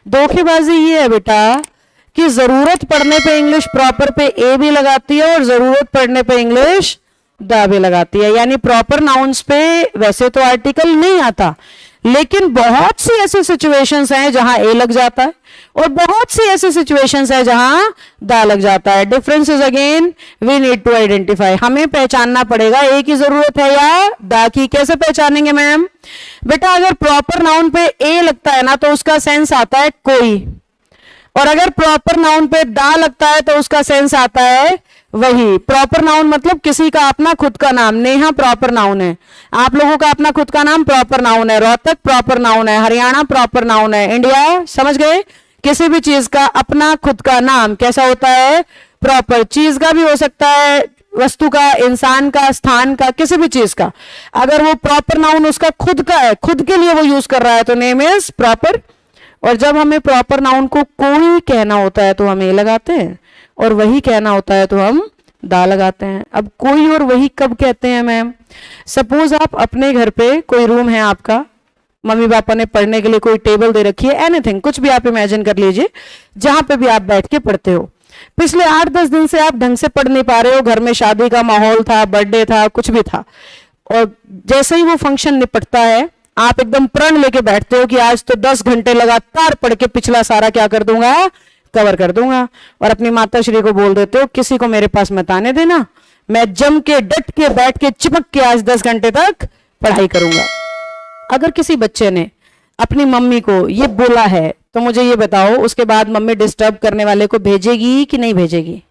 धोखेबाजी ये है बेटा कि जरूरत पड़ने पे इंग्लिश प्रॉपर पे ए भी लगाती है और जरूरत पड़ने पे इंग्लिश द भी लगाती है। यानी प्रॉपर नाउन्स पे वैसे तो आर्टिकल नहीं आता, लेकिन बहुत सी ऐसी सिचुएशंस हैं जहां ए लग जाता है और बहुत सी ऐसी सिचुएशंस है जहां द लग जाता है। Difference is again we need to identify. हमें पहचानना पड़ेगा ए की जरूरत है या द की। कैसे पहचानेंगे मैम? बेटा अगर प्रॉपर नाउन पे ए लगता है ना तो उसका सेंस आता है कोई, और अगर प्रॉपर नाउन पे दा लगता है तो उसका सेंस आता है वही। प्रॉपर नाउन मतलब किसी का अपना खुद का नाम। नेहा प्रॉपर नाउन है, आप लोगों का अपना खुद का नाम प्रॉपर नाउन है, रोहतक प्रॉपर नाउन है, हरियाणा प्रॉपर नाउन है, इंडिया, समझ गए? किसी भी चीज का अपना खुद का नाम कैसा होता है? प्रॉपर। चीज का भी हो सकता है, वस्तु का, इंसान का, स्थान का, किसी भी चीज का। अगर वो प्रॉपर नाउन उसका खुद का है, खुद के लिए वो यूज कर रहा है तो नेम इज प्रॉपर। और जब हमें प्रॉपर नाउन को कोई कहना होता है तो हम ए लगाते हैं, और वही कहना होता है तो हम दा लगाते हैं। अब कोई और वही कब कहते हैं मैम? सपोज आप अपने घर पे, कोई रूम है आपका, मम्मी पापा ने पढ़ने के लिए कोई टेबल दे रखी है, एनीथिंग, कुछ भी आप इमेजिन कर लीजिए, जहां पे भी आप बैठ के पढ़ते हो। पिछले 8-10 दिन से आप ढंग से पढ़ नहीं पा रहे हो, घर में शादी का माहौल था, बर्थडे था, कुछ भी था, और जैसे ही वो फंक्शन निपटता है आप एकदम प्रण लेके बैठते हो कि आज तो 10 घंटे लगातार पढ़ के पिछला सारा क्या कर दूंगा, कवर कर दूंगा। और अपनी माता श्री को बोल देते हो किसी को मेरे पास मत आने देना, मैं जम के डट के बैठ के चिपक के आज 10 घंटे तक पढ़ाई करूंगा। अगर किसी बच्चे ने अपनी मम्मी को ये बोला है तो मुझे ये बताओ, उसके बाद मम्मी डिस्टर्ब करने वाले को भेजेगी कि नहीं भेजेगी?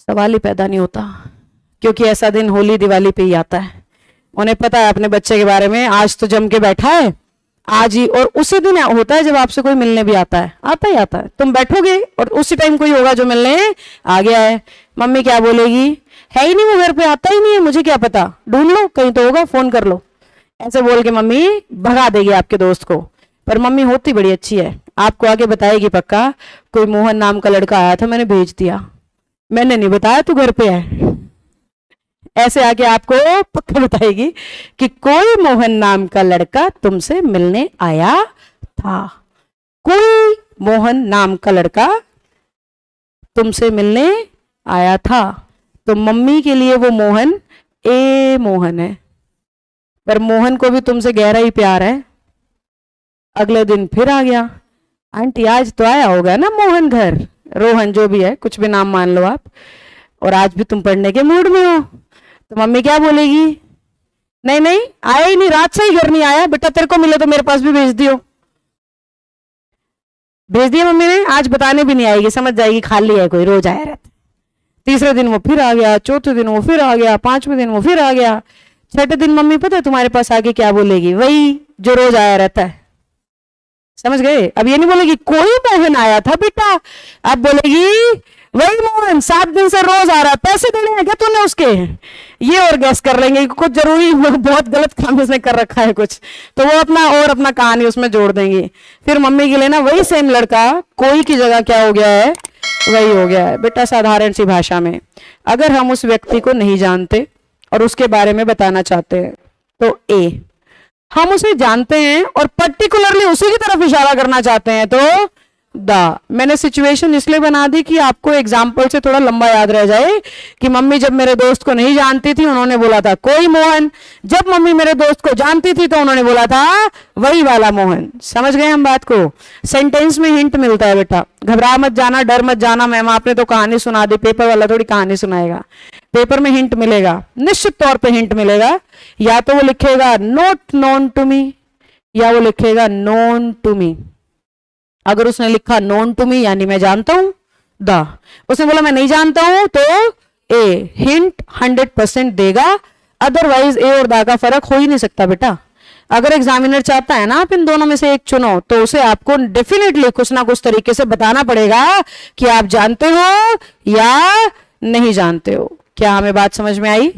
सवाल ही पैदा नहीं होता, क्योंकि ऐसा दिन होली दिवाली पे ही आता है। उन्हें पता है अपने बच्चे के बारे में, आज तो जम के बैठा है आज ही। और उसी दिन होता है जब आपसे कोई मिलने भी आता है, आता ही आता है। तुम बैठोगे और उसी टाइम कोई होगा जो मिलने आ गया है। मम्मी क्या बोलेगी? है ही नहीं वो घर पे, आता ही नहीं है, मुझे क्या पता, ढूंढ लो कहीं तो होगा, फोन कर लो। ऐसे बोल के मम्मी भगा देगी आपके दोस्त को। पर मम्मी होती बड़ी अच्छी है, आपको आगे बताएगी पक्का, कोई मोहन नाम का लड़का आया था, मैंने भेज दिया, मैंने नहीं बताया तू घर पे है। ऐसे आके आपको पक्का बताएगी कि कोई मोहन नाम का लड़का तुमसे मिलने आया था, कोई मोहन नाम का लड़का तुमसे मिलने आया था। तो मम्मी के लिए वो मोहन ए मोहन है, पर मोहन को भी तुमसे गहरा ही प्यार है। अगले दिन फिर आ गया, आंटी आज तो आया होगा ना मोहन घर, रोहन जो भी है, कुछ भी नाम मान लो आप, और आज भी तुम पढ़ने के मूड में हो। तो मम्मी क्या बोलेगी? नहीं नहीं आया ही नहीं, रात से ही घर नहीं आया, बेटा तेरे को मिले तो मेरे पास भी भेज दियो। भेज दिया मम्मी ने, आज बताने भी नहीं आएगी, समझ जाएगी खाली है कोई, रोज आया रहता। तीसरे दिन वो फिर आ गया, चौथे दिन वो फिर आ गया, 5वें दिन वो फिर आ गया, 6ठे दिन मम्मी पता है तुम्हारे पास आके क्या बोलेगी? वही जो रोज आया रहता है। समझ गए? अब ये नहीं बोलेगी कोई मोहन आया था बेटा, अब बोलेगी वही मोहन 7 दिन से रोज आ रहा है, पैसे देने हैं क्या तूने उसके? ये और गैस कर लेंगे कुछ जरूरी बहुत गलत काम उसने कर रखा है कुछ, तो वो अपना कहानी उसमें जोड़ देंगी। फिर मम्मी के लिए ना वही सेम लड़का कोई की जगह क्या हो गया है? वही हो गया है। बेटा साधारण सी भाषा में, अगर हम उस व्यक्ति को नहीं जानते और उसके बारे में बताना चाहते हैं तो ए, हम उसे जानते हैं और पर्टिकुलरली उसी की तरफ इशारा करना चाहते हैं तो दा। मैंने सिचुएशन इसलिए बना दी कि आपको एग्जाम्पल से थोड़ा लंबा याद रह जाए कि मम्मी जब मेरे दोस्त को नहीं जानती थी उन्होंने बोला था कोई मोहन, जब मम्मी मेरे दोस्त को जानती थी तो उन्होंने बोला था वही वाला मोहन। समझ गए हम बात को? सेंटेंस में हिंट मिलता है बेटा, घबरा मत जाना, डर मत जाना। मैम आपने तो कहानी सुना दी, पेपर वाला थोड़ी कहानी सुनाएगा, पेपर में हिंट मिलेगा, निश्चित तौर पे हिंट मिलेगा। या तो वो लिखेगा नॉट नोन टू मी, या वो लिखेगा नोन टू मी। अगर उसने लिखा नोन टू मी यानी मैं जानता हूं, द। उसने बोला मैं नहीं जानता हूं तो ए, हिंट 100% देगा, अदरवाइज ए और दा का फर्क हो ही नहीं सकता बेटा। अगर एग्जामिनर चाहता है ना आप इन दोनों में से एक चुनो तो उसे आपको डेफिनेटली कुछ ना कुछ तरीके से बताना पड़ेगा कि आप जानते हो या नहीं जानते हो। क्या हमें बात समझ में आई?